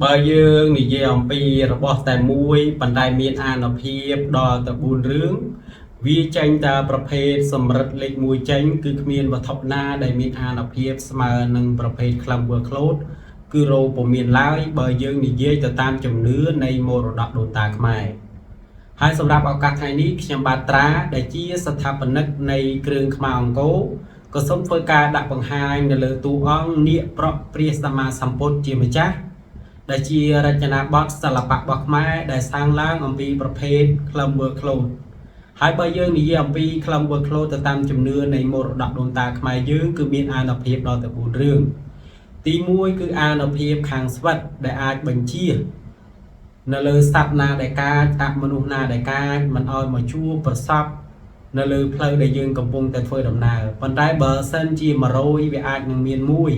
បើយើងនិយាយអំពីរបស់តែមួយប៉ុន្តែមានអានុភាពដល់ទៅ4រឿងវាចេញតែប្រភេទសម្រិតលេខ1ចេញគឺគ្មានវត្ថុណាដែលមានអានុភាពស្មើនឹងប្រភេទក្លឹមវើក្លូតគឺរោពុំមានឡើយបើយើងនិយាយទៅតាមជំនឿនៃមរតកដូនតាខ្មែរហើយសម្រាប់ឱកាសថ្ងៃនេះខ្ញុំបាទត្រាដែលជាស្ថាបនិកនៃគ្រឿងខ្មៅអង្គរក៏សូមធ្វើការដាក់បង្ហាញនៅលើតួអង្គនាគប្រក់ព្រះសម្មាសម្ពុទ្ធជាម្ចាស់ដែលជារចនាបថសិល្បៈរបស់ខ្មែរដែលសាងឡើងអំពីប្រភេទក្លឹមវើក្លូតហើយបើយើងនិយាយអំពីក្លឹមវើក្លូតទៅតាមជំនឿនៃមរតកដូនតាខ្មែរយើងគឺមានអានុភាពដល់ទៅ4រឿងទី1គឺអានុភាពខាងស្វិតដែលអាចបញ្ជានៅលើសត្វណាដែលកាចមនុស្សណាដែលកាចមិនឲ្យមកជួបប្រសពនៅលើផ្លូវដែលយើងកំពុងតែធ្វើដំណើរប៉ុន្តែបើសិនជា100វាអាចនឹងមានមួយ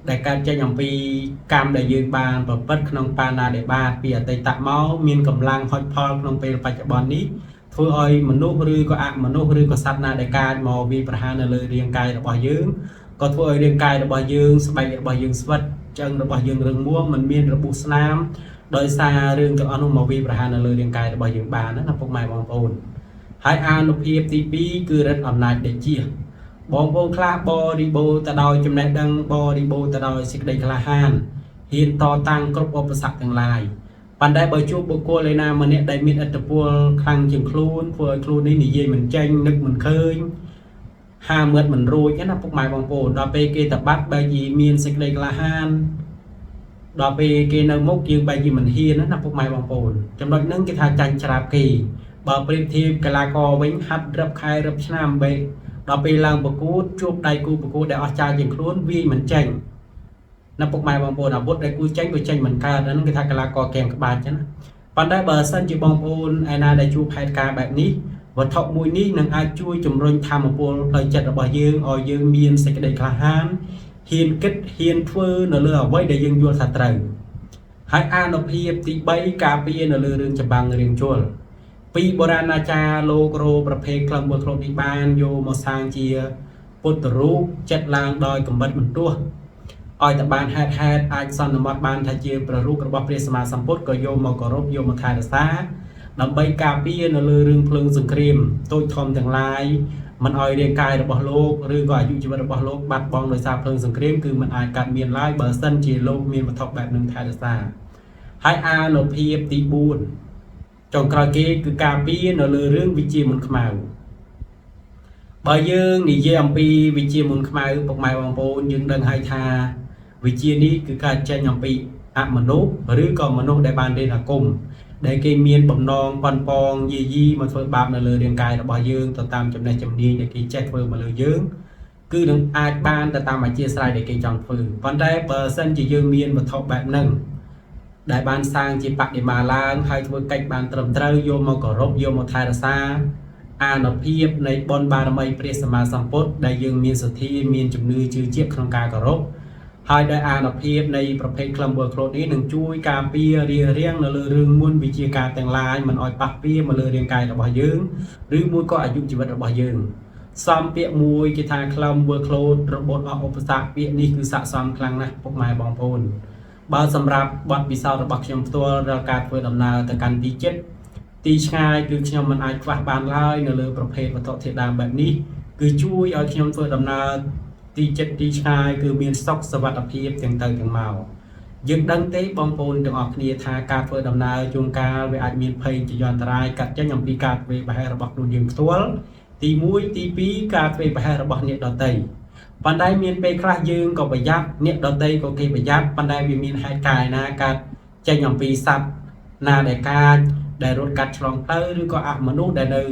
ដែលកើតចេញអំពីកម្មដែលយើងបានប្រព្រឹត្តក្នុងបាណាតិបាតពីអតីតមកមានកម្លាំងហុចផលក្នុងពេលបច្ចុប្បន្ននេះធ្វើឲ្យមនុស្សឬក៏អមនុស្សឬក៏សត្វណាដែលកាចមកវាប្រហារនៅលើរាងកាយរបស់យើងក៏ធ្វើឲ្យរាងកាយរបស់យើងស្បែករបស់យើងស្វិតឆ្អឹងរបស់យើងរឹងមាំមិនមានរបួសស្នាមដោយសាររឿងទាំងអស់នោះមកវាប្រហារនៅលើរាងកាយរបស់យើងបានណាពុកម៉ែបងប្អូនហើយអានុភាពទី2គឺរិទ្ធអំណាចតេជះបងប្អូនខ្លះបរិបូរទៅដោយចំណេះដឹងបរិបូរទៅដោយសេចក្តីក្លាហានហ៊ានតតាំងគ្រប់ឧបសគ្គទាំងឡាយប៉ុន្តែបើជួបបុគ្គលឯណាម្នាក់ដែលមានឥទ្ធិពលខ្លាំងជាងខ្លួនធ្វើឲ្យខ្លួននេះនិយាយមិនចេញនឹកមិនឃើញហាមឺតមិនរួចណាពុកម៉ែបងប្អូនដល់ពេលគេតបាត់បែរជាមានសេចក្តីក្លាហានដល់ពេលគេនៅមុខយើងបែរជាមិនហ៊ានណាពុកម៉ែបងប្អូនចំណុចហ្នឹងគេថាចាញ់ច្រាបគេបើប្រៀបធៀបកីឡាករវិញហាត់រឹបខែរឹបឆ្នាំបែដល់ពេលឡើងប្រកួតជួបដៃគូប្រកួតដែលអស្ចារ្យជាងខ្លួនវាមិនចេញណាពុកម៉ែបងប្អូនអាវុធដែលគូចេញក៏ចេញមិនកើតហ្នឹងគេថាកីឡាករកែមក្បាច់ចឹងណាប៉ុន្តែបើសិនជាបងប្អូនឯណាដែលជួបហេតុការណ៍បែបនេះវត្ថុមួយនេះនឹងអាចជួយជំរុញធម៌ពលផ្លូវចិត្តរបស់យើងឲ្យយើងមានសេចក្តីក្លាហានហ៊ានគិតហ៊ានធ្វើនៅលើអ្វីដែលយើងយល់ថាត្រូវហើយអានុភាពទី3ការពារនៅលើរឿងចម្បាំងរៀងជល់ពីបុរាណាចារ្យលោករោប្រភេទក្លឹមមើលខ្លួននេះបានយកមកសាងជាពុទ្ធរូបចិត្តឡើងដោយកំបិតបន្ទោះឲ្យតែបានហេតុអាចសន្មតបានថាជាព្រះរូបរបស់ព្រះសម្មាសម្ពុទ្ធក៏យកមកគោរពយកមកថែរក្សាដើម្បីការពារនៅលើរឿងភ្លើងសង្គ្រាមតូចធំទាំងឡាយមិនឲ្យរាងកាយរបស់លោកឬក៏អាយុជីវិតរបស់លោកបាត់បង់ដោយសារភ្លើងសង្គ្រាមគឺមិនអាចកាត់មានឡើយបើសិនជាលោកមានវត្ថុបែបនឹងថែរក្សាហើយអានុភាពទី4ចុងក្រោយគេគឺការពារនៅលើរឿងវិជាមុនខ្មៅបើយើងនិយាយអំពីវិជាមុនខ្មៅពុកម៉ែបងប្អូនយើងដឹងហើយថាវិជានេះគឺការចេញអំពីអមនុស្សឬក៏មនុស្សដែលបានរៀនអាគមដែលគេមានបំណងប៉ុនប៉ងយាយីមកធ្វើបាបនៅលើរាងកាយរបស់យើងទៅតាមចំណេះជំនាញដែលគេចេះធ្វើមកលើយើងគឺនឹងអាចបានទៅតាមអធិស្ឋានដែលគេចង់ធ្វើប៉ុន្តែបើសិនជាយើងមានវត្ថុបែបហ្នឹងដែលបានសាងជាបដិមាឡើងហើយធ្វើកិច្ចបានត្រឹមត្រូវយកមកគោរពយកមកថែរក្សាអានុភាពនៃបុណ្យបារមីព្រះសម្មាសម្ពុទ្ធដែលយើងមានសទ្ធាមានជំនឿជឿជាក់ក្នុងការគោរពហើយដោយអានុភាពនៃប្រភេទក្លឹមវើក្លូតនេះនឹងជួយការពាររៀងនៅលើរឿងមុនវិជាការទាំងឡាយមិនឲ្យប៉ះពាល់មកលើរាងកាយរបស់យើងឬមួយក៏អាយុជីវិតរបស់យើងសំពាក្យមួយគេថាក្លឹមវើក្លូតរបត់អស់ឧបសគ្គពាក្យនេះគឺស័ក្តិសមខ្លាំងណាស់ពុកម៉ែបងប្អូនបើសម្រាប់បទពិសោធន៍របស់ខ្ញុំផ្ទាល់ដល់ការធ្វើដំណើរទៅកាន់ទីជិតទីឆ្ងាយគឺខ្ញុំមិនអាចខ្វះបានឡើយនៅលើប្រភេទវត្ថុធាតុដើមបែបនេះគឺជួយឲ្យខ្ញុំធ្វើដំណើរទីជិតទីឆ្ងាយគឺមានសុខសុវត្ថិភាពទាំងទៅទាំងមកយើងដឹងទេបងប្អូនទាំងអស់គ្នាថាការធ្វើដំណើរជួនកាលវាអាចមានភ័យជាយន្តរាយកាត់ចេញអំពីការធ្វើបហែរបស់ខ្លួនយើងផ្ទាល់ទី1ទី2ការធ្វើបហែរបស់អ្នកដទៃប៉ុន្តែមានពេលខ្លះយើងក៏ប្រយ័ត្នអ្នកដទៃក៏គេប្រយ័ត្នប៉ុន្តែវាមានហេតុការណ៍ណាកើតចេញអំពីសត្វណាដែលកាចដែលរត់កាត់ឆ្លងផ្លូវឬក៏អមនុស្សដែលនៅ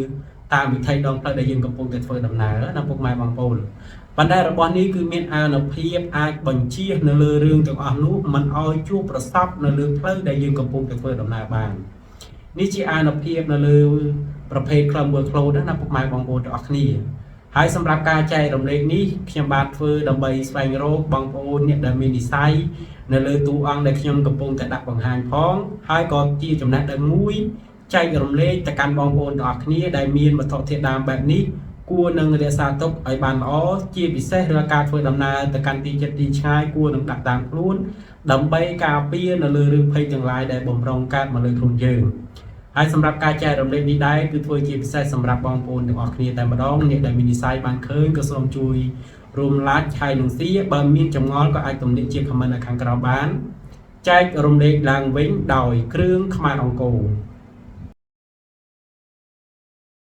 តាមវិថីដងផ្លូវដែលយើងកំពុងតែធ្វើដំណើរណាពុកម៉ែបងប្អូនប៉ុន្តែរបស់នេះគឺមានអានុភាពអាចបញ្ជានៅលើរឿងទាំងអស់នោះមិនឲ្យជួបប្រសពនៅលើផ្លូវដែលយើងកំពុងតែធ្វើដំណើរបាននេះជាអានុភាពនៅលើប្រភេទក្លឹមវើក្លូតណាពុកម៉ែបងប្អូនទាំងអស់គ្នាហើយសម្រាប់ការចែករំលែកនេះខ្ញុំបាទធ្វើដើម្បីស្វែងរកបងប្អូនអ្នកដែលមាននិស្ស័យនៅលើតួអង្គដែលខ្ញុំកំពុងតែដាក់បង្ហាញផងហើយក៏ជាចំណេះដឹងមួយចែករំលែកទៅកាន់បងប្អូនទាំងអស់គ្នាដែលមានវត្ថុធាតុដើមបែបនេះ គួរនឹងរក្សាទុកឲ្យបានល្អជាពិសេសរាល់ការធ្វើដំណើរទៅកាន់ទីជិតទីឆ្ងាយគួរនឹងដាក់តាមខ្លួនដើម្បីការពារនៅលើរឿងភ័យទាំងឡាយដែលបំរុងកើតមកលើខ្លួនយើងហើយសម្រាប់ការចែករំលែកនេះដែរគឺធ្វើជាពិសេសសម្រាប់បងប្អូនទាំងអស់គ្នាតែម្ដងអ្នកដែលមាននិស្ស័យបានឃើញក៏សូមជួយរួម like ហើយនឹង share បើមានចម្ងល់ក៏អាចទំនាក់ជា comment នៅខាងក្រោមបានចែករំលែកឡើងវិញដោយគ្រឿងខ្មែរអង្គរ